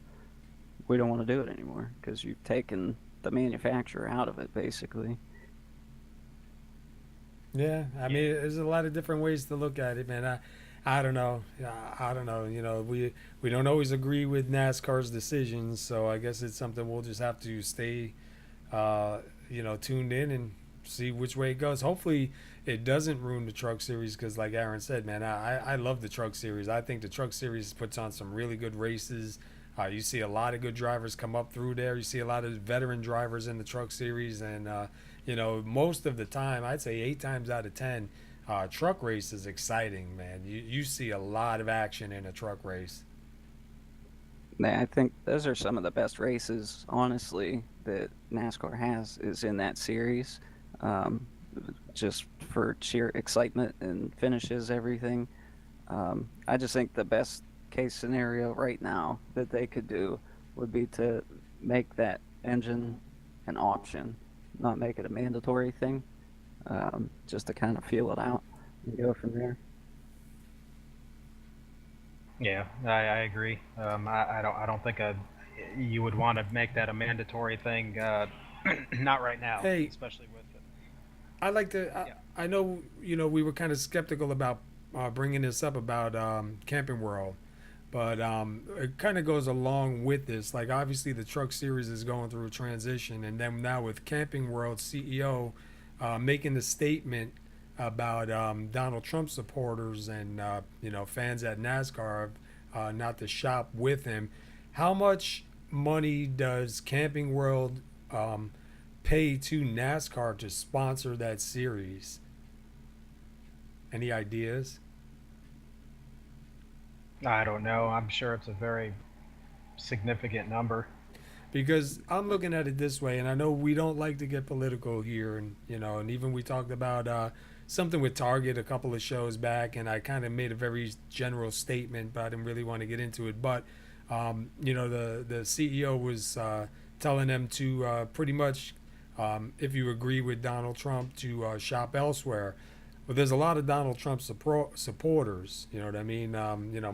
we don't want to do it anymore because you've taken the manufacturer out of it, basically. Yeah, I mean, there's a lot of different ways to look at it, man. I don't know. I don't know. You know, we don't always agree with NASCAR's decisions, so I guess it's something we'll just have to stay, tuned in and see which way it goes. Hopefully, it doesn't ruin the Truck Series because, like Aaron said, man, I love the Truck Series. I think the Truck Series puts on some really good races. You see a lot of good drivers come up through there. You see a lot of veteran drivers in the Truck Series, and most of the time, I'd say 8 times out of 10, truck race is exciting, man. You see a lot of action in a truck race. I think those are some of the best races, honestly, that NASCAR has is in that series. Um, just for sheer excitement and finishes, everything. I just think the best case scenario right now that they could do would be to make that engine an option, not make it a mandatory thing, just to kind of feel it out and go from there. Yeah, I agree. I don't think you would want to make that a mandatory thing. Not right now, Hey, especially with. I like to. Yeah. I know, we were kind of skeptical about bringing this up about Camping World, but it kind of goes along with this. Like, obviously, the Truck Series is going through a transition, and then now with Camping World CEO making the statement about Donald Trump supporters and fans at NASCAR not to shop with him. How much money does Camping World pay to NASCAR to sponsor that series? Any ideas? I don't know. I'm sure it's a very significant number. Because I'm looking at it this way, and I know we don't like to get political here, and and even we talked about something with Target a couple of shows back, and I kind of made a very general statement, but I didn't really want to get into it. But the CEO was telling them to pretty much, if you agree with Donald Trump, to shop elsewhere. But there's a lot of Donald Trump supporters. You know what I mean?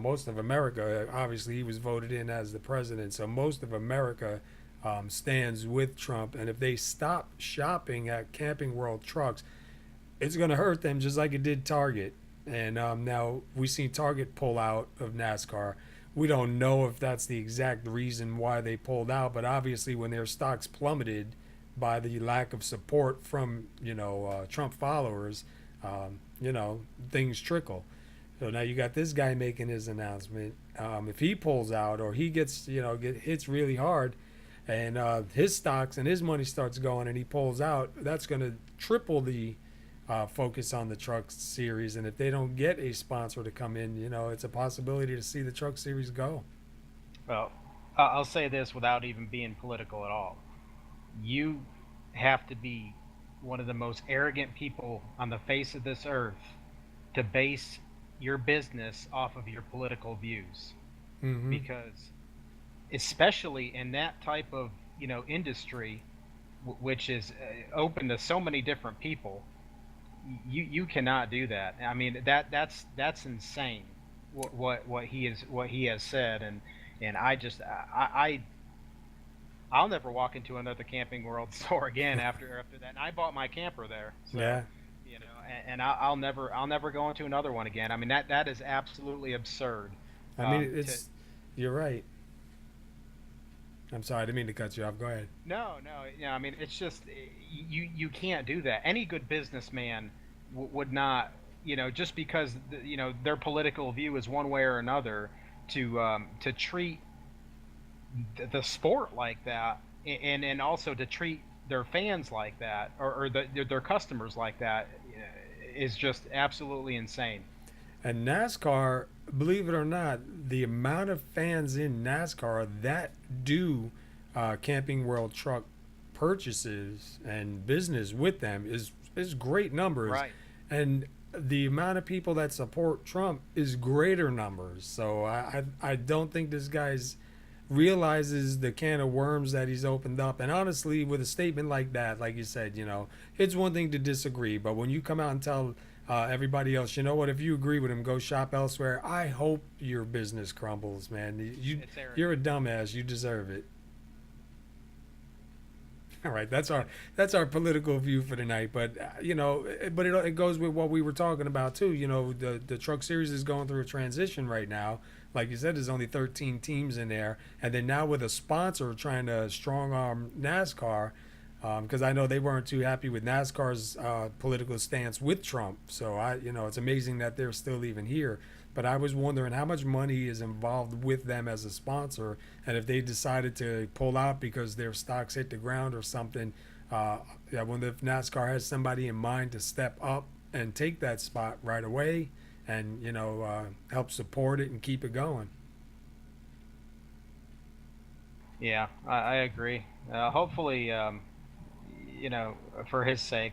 Most of America, obviously, he was voted in as the president, so most of America stands with Trump. And if they stop shopping at Camping World Trucks, it's going to hurt them just like it did Target. And now we've seen Target pull out of NASCAR. We don't know if that's the exact reason why they pulled out, but obviously when their stocks plummeted by the lack of support from Trump followers, things trickle. So now you got this guy making his announcement. If he pulls out or he gets hits really hard, and his stocks and his money starts going, and he pulls out, that's going to triple the focus on the Truck Series. And if they don't get a sponsor to come in, it's a possibility to see the Truck Series go. Well, I'll say this without even being political at all. You have to be one of the most arrogant people on the face of this earth to base your business off of your political views. Mm-hmm. Because especially in that type of industry, which is open to so many different people, you cannot do that. I mean, that's insane what he has said. And I'll never walk into another Camping World store again after that. And I bought my camper there. So, Yeah. I'll never go into another one again. I mean, that is absolutely absurd. I mean, you're right. I'm sorry, I didn't mean to cut you off. Go ahead. No, no, I mean, it's just you can't do that. Any good businessman would not, just because their political view is one way or another, to treat the sport like that, and also to treat their fans like that, or their customers like that, is just absolutely insane. And NASCAR, believe it or not, the amount of fans in NASCAR that do Camping World truck purchases and business with them is great numbers. Right. And the amount of people that support Trump is greater numbers. So I don't think this guy's realizes the can of worms that he's opened up. And honestly, with a statement like that, like you said, it's one thing to disagree, but when you come out and tell everybody else, you know what, if you agree with him, go shop elsewhere, I hope your business crumbles, man. You're a dumbass. You deserve it. All right, that's our political view for tonight. But but it goes with what we were talking about too. The Truck Series is going through a transition right now. Like you said, there's only 13 teams in there, and then now with a sponsor trying to strong arm NASCAR, because I know they weren't too happy with NASCAR's political stance with Trump. So it's amazing that they're still even here. But I was wondering how much money is involved with them as a sponsor, and if they decided to pull out because their stocks hit the ground or something. I wonder if NASCAR has somebody in mind to step up and take that spot right away, and help support it and keep it going. Yeah, I agree. Hopefully, for his sake,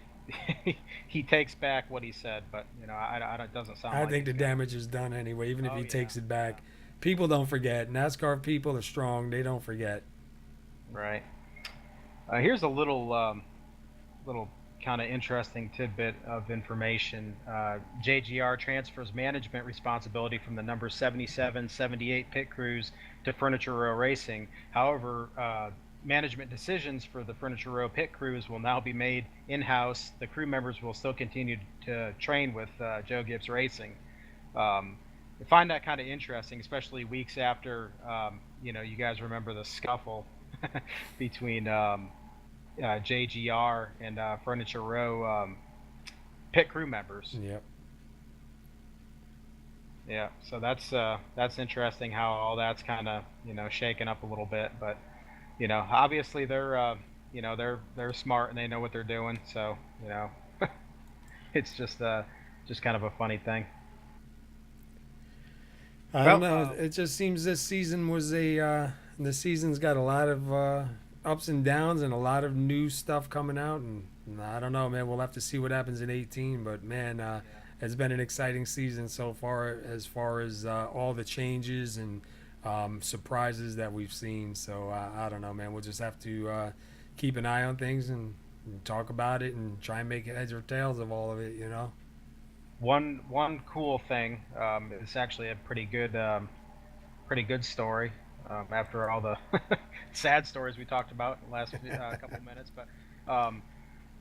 he takes back what he said. But it doesn't sound. I think the damage is done anyway. Even if he takes it back, people don't forget. NASCAR people are strong; they don't forget. Right. Here's a little kind of interesting tidbit of information. JGR transfers management responsibility from the number 77, 78 pit crews to Furniture Row Racing. However, management decisions for the Furniture Row pit crews will now be made in-house. The crew members will still continue to train with Joe Gibbs Racing. I find that kind of interesting, especially weeks after, you guys remember the scuffle between JGR and Furniture Row pit crew members. Yep. Yeah, so that's interesting how all that's kind of shaken up a little bit, but obviously they're smart and they know what they're doing, so it's just kind of a funny thing. I don't know. It just seems this season was the season's got a lot of ups and downs and a lot of new stuff coming out, and I don't know, man. We'll have to see what happens in 18, but man, it's been an exciting season so far as all the changes and surprises that we've seen. So I don't know, man. We'll just have to keep an eye on things and talk about it and try and make heads or tails of all of it. One cool thing, it's actually a pretty good story. After all the sad stories we talked about in the last couple of minutes, but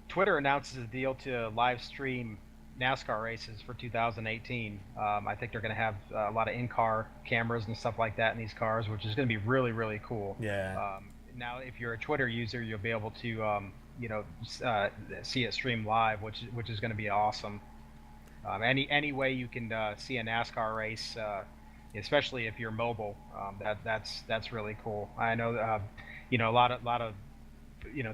Twitter announces a deal to live stream NASCAR races for 2018. I think they're going to have a lot of in-car cameras and stuff like that in these cars, which is going to be really, really cool. Yeah. Now, if you're a Twitter user, you'll be able to see it stream live, which is going to be awesome. Any way you can see a NASCAR race, especially if you're mobile, that's really cool. I know a lot of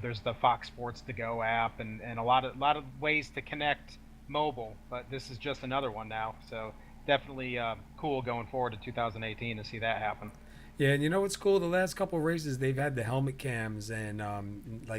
there's the Fox Sports To Go app and a lot of ways to connect mobile, but this is just another one now. So definitely cool going forward to 2018 to see that happen. Yeah, and what's cool? The last couple of races they've had the helmet cams, and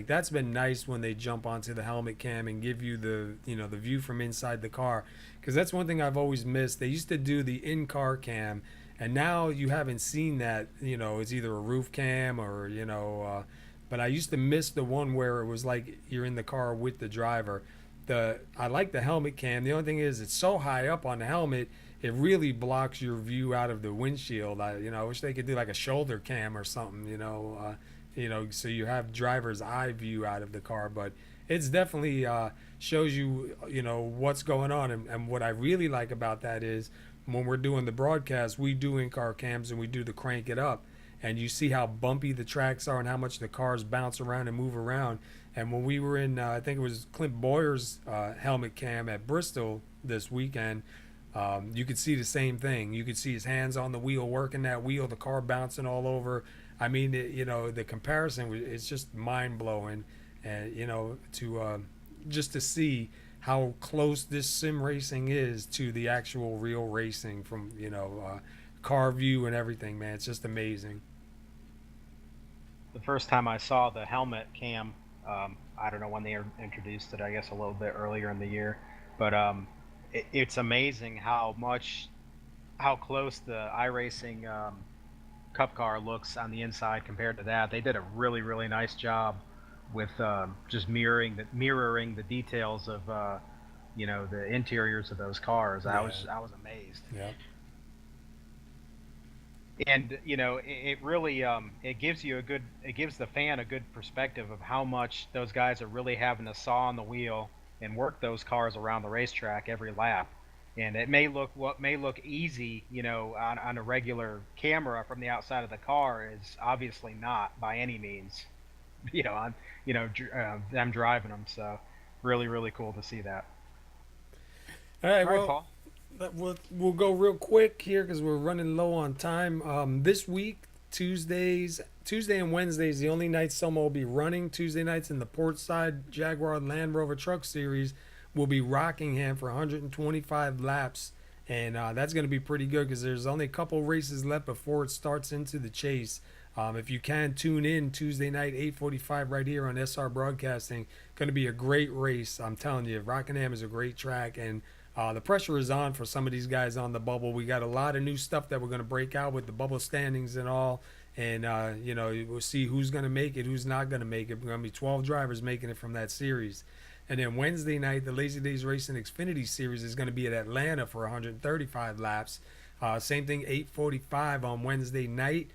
that's been nice when they jump onto the helmet cam and give you the the view from inside the car, because that's one thing I've always missed. They used to do the in-car cam, and now you haven't seen that. It's either a roof cam or but I used to miss the one where it was like you're in the car with the driver. I like the helmet cam. The only thing is it's so high up on the helmet, it really blocks your view out of the windshield. I wish they could do like a shoulder cam or something, so you have driver's eye view out of the car. But it's definitely shows you, you know, what's going on. And what I really like about that is when we're doing the broadcast, we do in-car cams and we do the crank it up. And you see how bumpy the tracks are and how much the cars bounce around and move around. And when we were in, I think it was Clint Boyer's helmet cam at Bristol this weekend, you could see the same thing. You could see his hands on the wheel, working that wheel, the car bouncing all over. I mean, you know, the comparison it's just mind blowing, and you know, to just to see how close this sim racing is to the actual real racing from, you know, car view and everything. Man, it's just amazing. The first time I saw the helmet cam, I don't know when they introduced it. I guess a little bit earlier in the year, but it's amazing how close the iRacing Cup car looks on the inside compared to that. They did a really nice job with just mirroring the details of you know, the interiors of those cars. Yeah. I was amazed. Yeah. And you know, it really it gives the fan a good perspective of how much those guys are really having to saw on the wheel and work those cars around the racetrack every lap. And it may look easy, you know, on a regular camera from the outside of the car, is obviously not by any means. You know, them driving them. So really cool to see that. All right, All right, well, Paul. we'll go real quick here because we're running low on time. This week, Tuesday and Wednesdays, the only nights SoMo will be running. Tuesday nights in the Portside Jaguar Land Rover Truck Series will be Rockingham for 125 laps, and that's going to be pretty good because there's only a couple races left before it starts into the chase. If you can tune in Tuesday night, 8:45 right here on SR Broadcasting, going to be a great race. I'm telling you, Rockingham is a great track, and the pressure is on for some of these guys on the bubble. We got a lot of new stuff that we're going to break out with the bubble standings and all. And, you know, we'll see who's going to make it, who's not going to make it. We're going to be 12 drivers making it from that series. And then Wednesday night, the Lazy Days Racing Xfinity Series is going to be at Atlanta for 135 laps. Same thing, 8:45 on Wednesday night.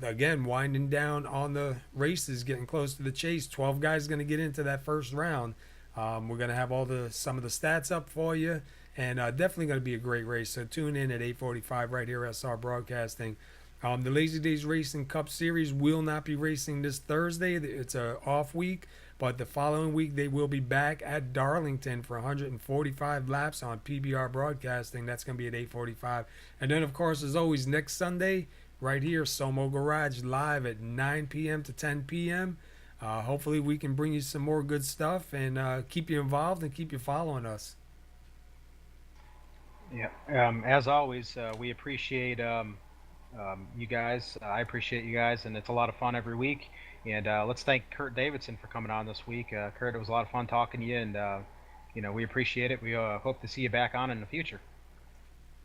Again, winding down on the races, getting close to the chase. 12 guys going to get into that first round. We're going to have some of the stats up for you, and definitely going to be a great race. So tune in at 8:45 right here at SR Broadcasting. The Lazy Days Racing Cup Series will not be racing this Thursday. It's a off week, but the following week they will be back at Darlington for 145 laps on PBR Broadcasting. That's going to be at 8:45. And then, of course, as always, next Sunday, right here, SoMo Garage live at 9 p.m. to 10 p.m. Hopefully we can bring you some more good stuff and keep you involved and keep you following us. Yeah. As always, we appreciate you guys. I appreciate you guys, and it's a lot of fun every week. And let's thank Kurt Davidson for coming on this week. Kurt, it was a lot of fun talking to you, and you know, we appreciate it. We hope to see you back on in the future.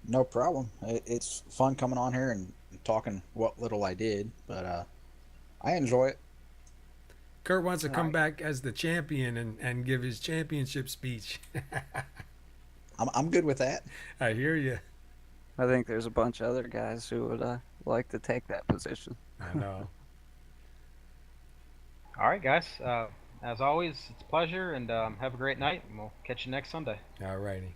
No problem. It's fun coming on here and talking what little I did, but I enjoy it. Kurt wants to come back as the champion and give his championship speech. I'm good with that. I hear you. I think there's a bunch of other guys who would like to take that position. I know. All right, guys. As always, it's a pleasure, and have a great night, and we'll catch you next Sunday. All righty.